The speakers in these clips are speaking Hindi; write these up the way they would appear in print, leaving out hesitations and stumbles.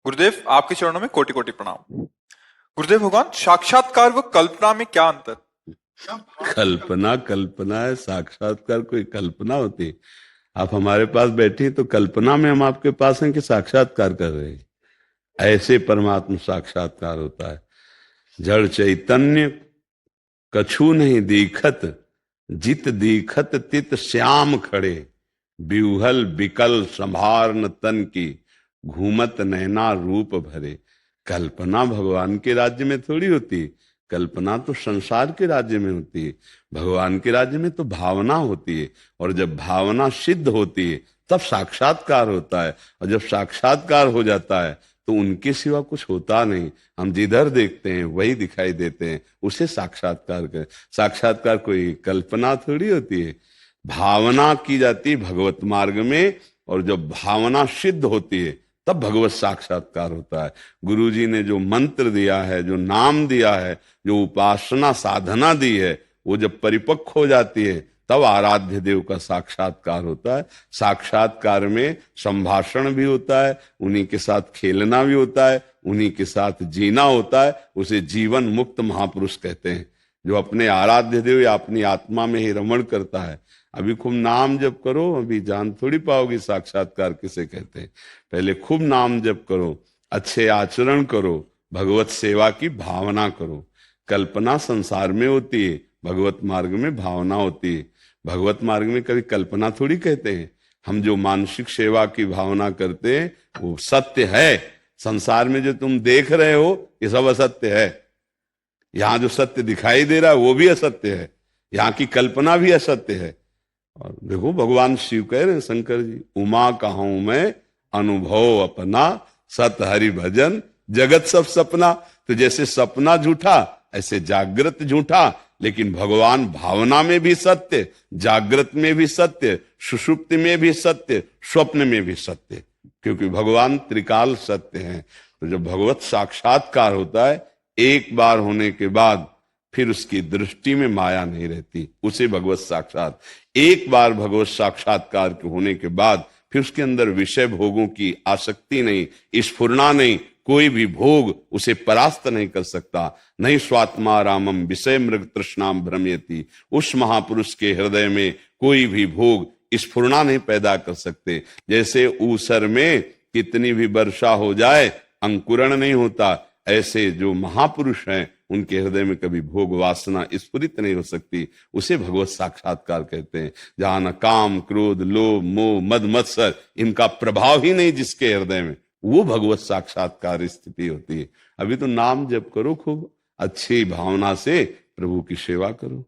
गुरुदेव, आपके चरणों में कोटि कोटि प्रणाम। गुरुदेव भगवान, साक्षात्कार व कल्पना में क्या अंतर? कल्पना कल्पना है, साक्षात्कार कोई कल्पना होती है? आप हमारे पास बैठी तो कल्पना में हम आपके पास हैं कि साक्षात्कार कर रहे हैं? ऐसे परमात्मा साक्षात्कार होता है। जड़ चैतन्य कछु नहीं दीखत, जित दीखत तित श्याम खड़े, बिहुहल बिकल संभार न तन की, घूमत नैना रूप भरे। कल्पना भगवान के राज्य में थोड़ी होती है, कल्पना तो संसार के राज्य में होती है। भगवान के राज्य में तो भावना होती है, और जब भावना सिद्ध होती है तब साक्षात्कार होता है। और जब साक्षात्कार हो जाता है तो उनके सिवा कुछ होता नहीं। हम जिधर देखते हैं वही दिखाई देते हैं, उसे साक्षात्कार करें। साक्षात्कार कोई कल्पना थोड़ी होती है। भावना की जाती है भगवत मार्ग में, और जब भावना सिद्ध होती है तब भगवत साक्षात्कार होता है। गुरु जी ने जो मंत्र दिया है, जो नाम दिया है, जो उपासना साधना दी है, वो जब परिपक्व हो जाती है तब आराध्य देव का साक्षात्कार होता है। साक्षात्कार में संभाषण भी होता है, उन्हीं के साथ खेलना भी होता है, उन्हीं के साथ जीना होता है। उसे जीवन मुक्त महापुरुष कहते हैं, जो अपने आराध्य देव या अपनी आत्मा में ही रमण करता है। अभी खूब नाम जप करो, अभी जान थोड़ी पाओगी साक्षात्कार किसे कहते हैं। पहले खूब नाम जप करो, अच्छे आचरण करो, भगवत सेवा की भावना करो। कल्पना संसार में होती है, भगवत मार्ग में भावना होती है। भगवत मार्ग में कभी कल्पना थोड़ी कहते हैं। हम जो मानसिक सेवा की भावना करते हैं वो सत्य है। संसार में जो तुम देख रहे हो ये सब असत्य है। यहाँ जो सत्य दिखाई दे रहा है वो भी असत्य है, यहाँ की कल्पना भी असत्य है। और देखो भगवान शिव कह रहे हैं, शंकर जी, उमा कहूं मैं अनुभव अपना, सत हरि भजन जगत सब सपना। तो जैसे सपना झूठा ऐसे जागृत झूठा, लेकिन भगवान भावना में भी सत्य, जागृत में भी सत्य, सुषुप्ति में भी सत्य, स्वप्न में भी सत्य, क्योंकि भगवान त्रिकाल सत्य हैं। तो जब भगवत साक्षात्कार होता है, एक बार होने के बाद फिर उसकी दृष्टि में माया नहीं रहती, उसे भगवत साक्षात। एक बार भगवत साक्षात्कार के होने के बाद फिर उसके अंदर विषय भोगों की आसक्ति नहीं, स्फुरना नहीं, कोई भी भोग उसे परास्त नहीं कर सकता। नहीं स्वात्मा रामम विषय मृग तृष्णाम भ्रमयति। उस महापुरुष के हृदय में कोई भी भोग स्फुरना नहीं पैदा कर सकते। जैसे ऊसर में कितनी भी वर्षा हो जाए अंकुरण नहीं होता, ऐसे जो महापुरुष हैं उनके हृदय में कभी भोग वासना स्फुरित नहीं हो सकती। उसे भगवत साक्षात्कार कहते हैं। जहां न काम क्रोध लोभ मोह मद मत्सर इनका प्रभाव ही नहीं जिसके हृदय में, वो भगवत साक्षात्कार स्थिति होती है। अभी तो नाम जप करो, खूब अच्छी भावना से प्रभु की सेवा करो।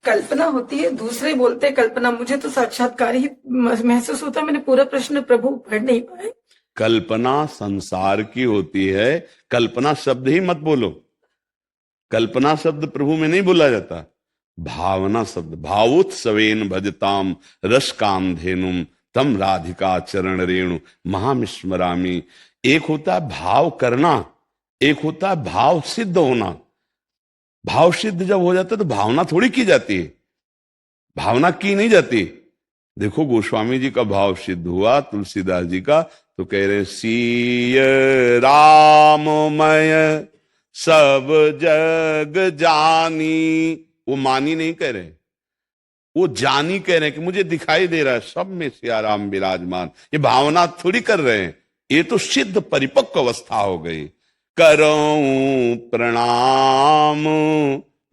कल्पना होती है, दूसरे बोलते हैं कल्पना, मुझे तो साक्षात्कार ही महसूस होता है। मैंने पूरा प्रश्न प्रभु पढ़ नहीं पाए। कल्पना संसार की होती है, कल्पना शब्द ही मत बोलो। कल्पना शब्द प्रभु में नहीं बोला जाता, भावना शब्द। भावोत्सवेन भजताम रस काम धेनुम तम राधिका चरण रेणु महामिस्मरामी। एक होता है भाव करना, एक होता है भाव सिद्ध होना। भाव सिद्ध जब हो जाता है तो भावना थोड़ी की जाती है, भावना की नहीं जाती। देखो गोस्वामी जी का भाव सिद्ध हुआ, तुलसीदास जी का, तो कह रहे सीय राममय सब जग जानी। वो मानी नहीं कह रहे, वो जानी कह रहे हैं कि मुझे दिखाई दे रहा है सब में सिया राम विराजमान। ये भावना थोड़ी कर रहे हैं, ये तो सिद्ध परिपक्व अवस्था हो गई। करूं प्रणाम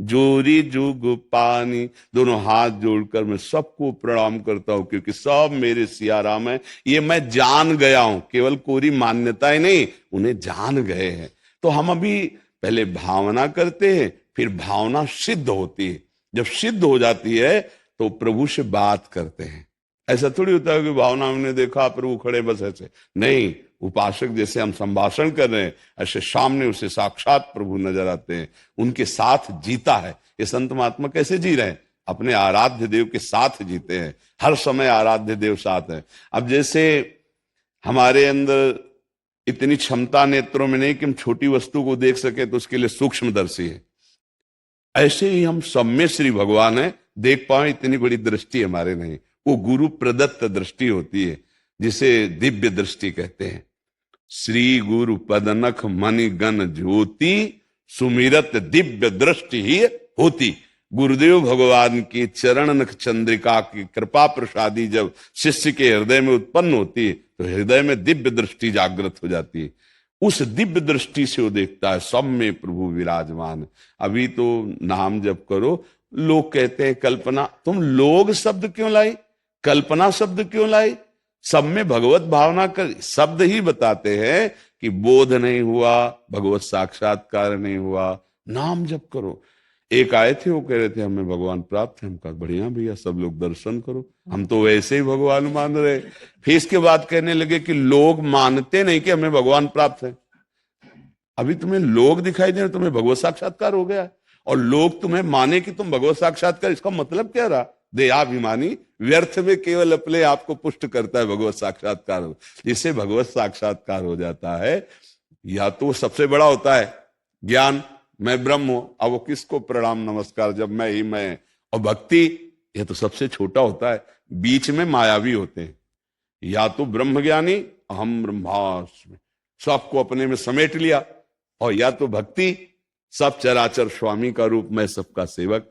जोरी जुग पानी। दोनों हाथ जोड़कर मैं सबको प्रणाम करता हूं, क्योंकि सब मेरे सिया राम है। ये मैं जान गया हूं, केवल कोरी मान्यता ही नहीं, उन्हें जान गए हैं। तो हम अभी पहले भावना करते हैं, फिर भावना सिद्ध होती है। जब सिद्ध हो जाती है तो प्रभु से बात करते हैं। ऐसा थोड़ी होता है कि भावना हमने देखा प्रभु खड़े बस ऐसे नहीं। उपासक जैसे हम संभाषण कर रहे हैं, ऐसे सामने उसे साक्षात प्रभु नजर आते हैं, उनके साथ जीता है। ये संत महात्मा कैसे जी रहे हैं? अपने आराध्य देव के साथ जीते हैं, हर समय आराध्य देव साथ है। अब जैसे हमारे अंदर इतनी क्षमता नेत्रों में नहीं कि हम छोटी वस्तु को देख सके, तो उसके लिए सूक्ष्मदर्शी है। ऐसे ही हम सब में श्री भगवान है, देख पाए इतनी बड़ी दृष्टि हमारे नहीं। वो गुरु प्रदत्त दृष्टि होती है, जिसे दिव्य दृष्टि कहते हैं। श्री गुरु पदनख मणि गण ज्योति सुमिरत दिव्य दृष्टि ही होती। गुरुदेव भगवान की चरण नख चंद्रिका की कृपा प्रसादी जब शिष्य के हृदय में उत्पन्न होती है तो हृदय में दिव्य दृष्टि जागृत हो जाती है। उस दिव्य दृष्टि से वो देखता है सब में प्रभु विराजमान। अभी तो नाम जप करो, लोग कहते हैं कल्पना, तुम लोग शब्द क्यों लाई, कल्पना शब्द क्यों लाई? सब में भगवत भावना कर शब्द ही बताते हैं कि बोध नहीं हुआ, भगवत साक्षात्कार नहीं हुआ, नाम जप करो। एक आए थे, वो कह रहे थे हमें भगवान प्राप्त है। हम कहा बढ़िया भैया, सब लोग दर्शन करो, हम तो वैसे ही भगवान मान रहे। फिर इसके बाद कहने लगे कि लोग मानते नहीं कि हमें भगवान प्राप्त है। अभी तुम्हें लोग दिखाई दे रहे, तुम्हें भगवत साक्षात्कार हो गया, और लोग तुम्हें माने कि तुम भगवत साक्षात्कार, इसका मतलब क्या रहा? देहाभिमानी व्यर्थ में केवल अपने आप को पुष्ट करता है भगवत साक्षात्कार। जिससे भगवत साक्षात्कार हो जाता है, या तो सबसे बड़ा होता है ज्ञान, मैं ब्रह्म हूं, अब वो किसको प्रणाम नमस्कार, जब मैं ही मैं। और भक्ति, ये तो सबसे छोटा होता है, बीच में मायावी होते हैं। या तो ब्रह्म ज्ञानी, अहम ब्रह्मास्मि, सबको अपने में समेट लिया, और या तो भक्ति, सब चराचर स्वामी का रूप, मैं सबका सेवक,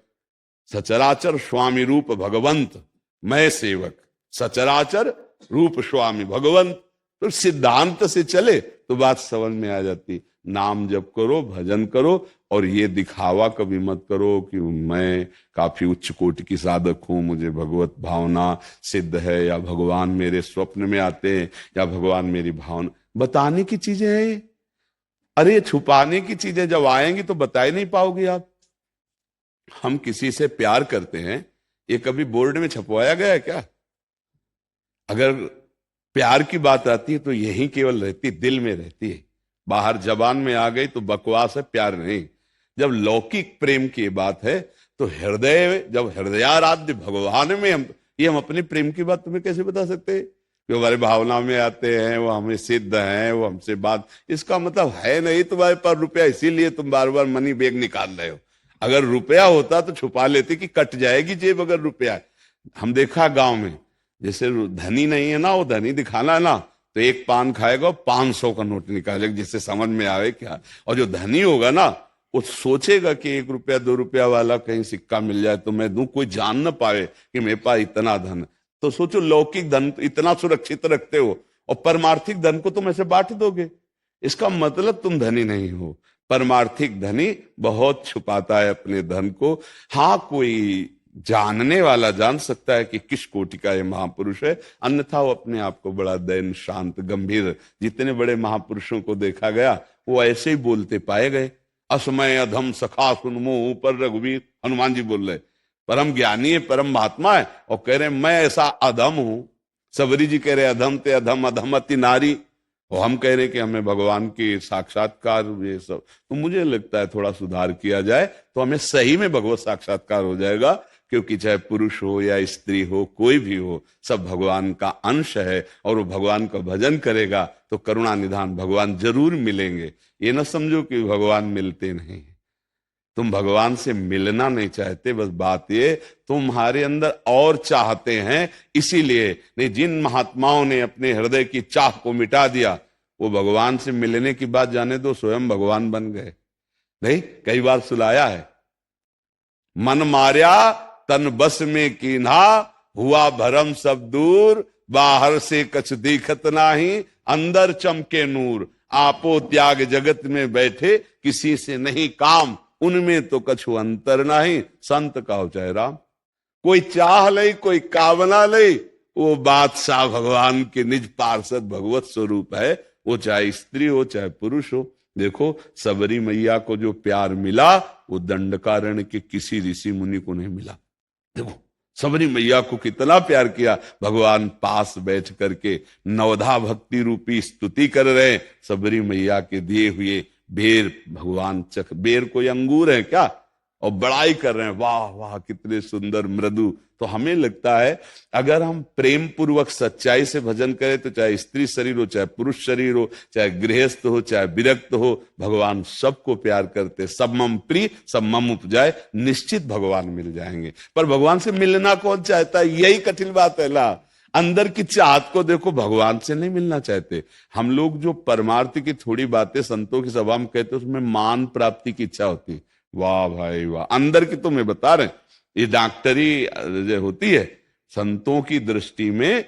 सचराचर स्वामी रूप भगवंत, मैं सेवक, सचराचर रूप स्वामी भगवंत। तो सिद्धांत से चले तो बात समझ में आ जाती। नाम जप करो, भजन करो, और ये दिखावा कभी मत करो कि मैं काफी उच्च कोटि की साधक हूं, मुझे भगवत भावना सिद्ध है, या भगवान मेरे स्वप्न में आते हैं, या भगवान मेरी भावना। बताने की चीजें हैं ये, अरे छुपाने की चीजें जब आएंगी तो बता ही नहीं पाओगे आप। हम किसी से प्यार करते हैं, ये कभी बोर्ड में छपवाया गया है क्या? अगर प्यार की बात आती है तो यही केवल रहती, दिल में रहती है, बाहर जबान में आ गई तो बकवास है, प्यार नहीं। जब लौकिक प्रेम की बात है तो हृदय, जब हृदयाराध्य भगवान में हम अपने प्रेम की बात तुम्हें कैसे बता सकते हैं? कि हमारे भावना में आते हैं, वो हमें सिद्ध हैं, वो हमसे बात, इसका मतलब है नहीं तुम्हारे पास रुपया, इसीलिए तुम बार बार मनी बैग निकाल रहे हो। अगर रुपया होता तो छुपा लेते कि कट जाएगी जेब अगर रुपया है। हम देखा गांव में, जैसे धनी नहीं है ना, वो धनी दिखाना है ना, तो एक पान खाएगा 500 का नोट निकालेगा, जिससे समझ में आवे क्या। और जो धनी होगा ना, वो सोचेगा कि 1 रुपया 2 रुपया वाला कहीं सिक्का मिल जाए तो मैं दूं, कोई जान न पाए कि मेरे पास इतना धन। तो सोचो, लौकिक धन इतना सुरक्षित रखते हो और परमार्थिक धन को तुम ऐसे बांट दोगे, इसका मतलब तुम धनी नहीं हो। परमार्थिक धनी बहुत छुपाता है अपने धन को। हाँ, कोई जानने वाला जान सकता है कि किस कोटि का ये महापुरुष है, अन्यथा वो अपने आप को बड़ा दैन, शांत, गंभीर। जितने बड़े महापुरुषों को देखा गया वो ऐसे ही बोलते पाए गए। असमय अधम सखा सुनमो ऊपर रघुवीर, हनुमान जी बोल रहे, परम ज्ञानी है, परम महात्मा है, और कह रहे मैं ऐसा अधम हूं। सबरी जी कह रहे अधम ते अधम अधमति नारी, और हम कह रहे कि हमें भगवान के साक्षात्कार, ये सब। तो मुझे लगता है थोड़ा सुधार किया जाए तो हमें सही में भगवत साक्षात्कार हो जाएगा। क्योंकि चाहे पुरुष हो या स्त्री हो, कोई भी हो, सब भगवान का अंश है, और वो भगवान का भजन करेगा तो करुणा निधान भगवान जरूर मिलेंगे। ये ना समझो कि भगवान मिलते नहीं, तुम भगवान से मिलना नहीं चाहते, बस बात ये तुम्हारे अंदर और चाहते हैं, इसीलिए नहीं। जिन महात्माओं ने अपने हृदय की चाह को मिटा दिया, वो भगवान से मिलने की बात जाने दो, स्वयं भगवान बन गए। नहीं, कई बार सुलाया है, मन मार्या तन बस में कीन्हा, हुआ भरम सब दूर, बाहर से कछ दिखत नाही, अंदर चमके नूर। आपो त्याग जगत में बैठे, किसी से नहीं काम, उनमें तो कछु अंतर नहीं, संत कहो चाहे राम। कोई चाह ले, कोई कामना ले, वो बादशाह भगवान के निज पार्षद भगवत स्वरूप है, वो चाहे स्त्री हो चाहे पुरुष हो। देखो, सबरी मैया को जो प्यार मिला वो दंडकारण्य के किसी ऋषि मुनि को नहीं मिला। देखो, सबरी मैया को कितना प्यार किया, भगवान पास बैठ करके नवधा भक्ति रूपी स्तुति कर रहे हैं। सबरी मैया के दिए हुए बेर भगवान चख, बेर कोई अंगूर है क्या, और बड़ाई कर रहे हैं, वाह वाह कितने सुंदर मृदु। तो हमें लगता है अगर हम प्रेम पूर्वक सच्चाई से भजन करें तो चाहे स्त्री शरीर हो, चाहे पुरुष शरीर हो, चाहे गृहस्थ हो, चाहे विरक्त हो, भगवान सबको प्यार करते। सब मम प्रिय सब मम उपजाए, निश्चित भगवान मिल जाएंगे। पर भगवान से मिलना कौन चाहता है, यही कठिन बात है ना। अंदर की चाहत को देखो, भगवान से नहीं मिलना चाहते हम लोग। जो परमार्थ की थोड़ी बातें संतों की सभा में कहते उसमें मान प्राप्ति की इच्छा होती। वाह भाई वाह, अंदर की तो मैं बता रहे, ये डॉक्टरी जो होती है संतों की दृष्टि में,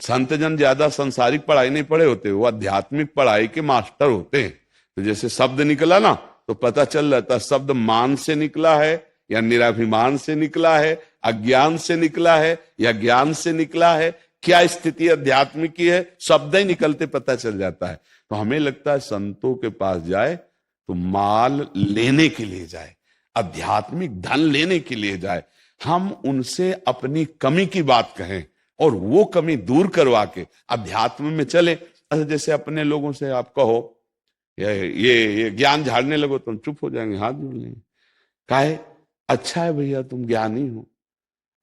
संत जन ज्यादा सांसारिक पढ़ाई नहीं पढ़े होते, वो आध्यात्मिक पढ़ाई के मास्टर होते हैं। तो जैसे शब्द निकला ना तो पता चल जाता शब्द मान से निकला है या निराभिमान से निकला है, अज्ञान से निकला है या ज्ञान से निकला है, क्या स्थिति अध्यात्म की है, शब्द ही निकलते पता चल जाता है। तो हमें लगता है संतों के पास जाए तो माल लेने के लिए जाए, आध्यात्मिक धन लेने के लिए जाए। हम उनसे अपनी कमी की बात कहें और वो कमी दूर करवा के अध्यात्म में चले। अच्छा, जैसे अपने लोगों से आप कहो ये ज्ञान झाड़ने लगो तो हम चुप हो जाएंगे, हाथ जोड़ लेंगे। काहे? अच्छा है भैया तुम ज्ञानी हो,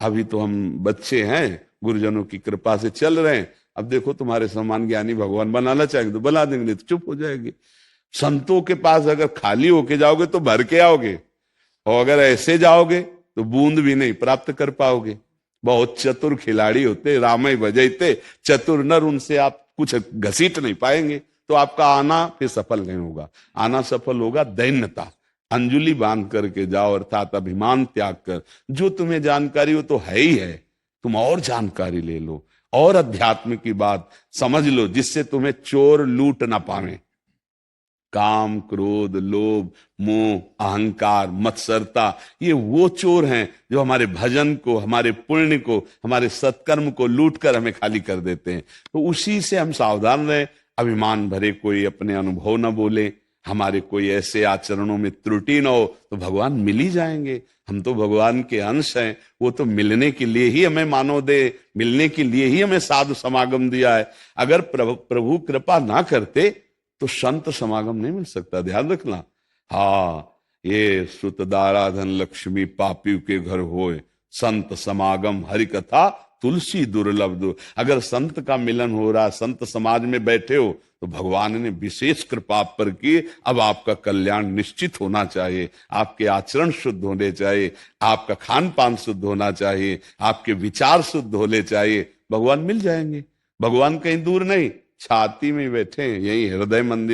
अभी तो हम बच्चे हैं, गुरुजनों की कृपा से चल रहे हैं, अब देखो तुम्हारे समान ज्ञानी भगवान बनाना चाहेंगे तो बना देंगे, नहीं तो चुप हो जाएंगे। संतों के पास अगर खाली होके जाओगे तो भर के आओगे, और अगर ऐसे जाओगे तो बूंद भी नहीं प्राप्त कर पाओगे। बहुत चतुर खिलाड़ी होते, रामय बजैते चतुर नर, उनसे आप कुछ घसीट नहीं पाएंगे। तो आपका आना फिर सफल नहीं होगा। आना सफल होगा दैन्यता, अंजुलि बांध करके जाओ, अर्थात अभिमान त्याग कर। जो तुम्हें जानकारी वो तो है ही है, तुम और जानकारी ले लो और अध्यात्म की बात समझ लो, जिससे तुम्हें चोर लूट ना पावे। काम, क्रोध, लोभ, मोह, अहंकार, मत्सरता, ये वो चोर हैं जो हमारे भजन को, हमारे पुण्य को, हमारे सत्कर्म को लूट कर हमें खाली कर देते हैं। तो उसी से हम सावधान रहें। अभिमान भरे कोई अपने अनुभव न बोले, हमारे कोई ऐसे आचरणों में त्रुटि न हो, तो भगवान मिल ही जाएंगे। हम तो भगवान के अंश हैं, वो तो मिलने के लिए ही हमें मानव दे, मिलने के लिए ही हमें साधु समागम दिया है। अगर प्रभु कृपा ना करते तो संत समागम नहीं मिल सकता, ध्यान रखना। हाँ, ये सुत दाराधन लक्ष्मी पापियों के घर होए, संत समागम हरि कथा तुलसी दुर्लभ दो। अगर संत का मिलन हो रहा, संत समाज में बैठे हो, तो भगवान ने विशेष कृपा आप पर की। अब आपका कल्याण निश्चित होना चाहिए, आपके आचरण शुद्ध होने चाहिए, आपका खान पान शुद्ध होना चाहिए, आपके विचार शुद्ध होने चाहिए। भगवान मिल जाएंगे। भगवान कहीं दूर नहीं, छाती में बैठे, यही हृदय मंदिर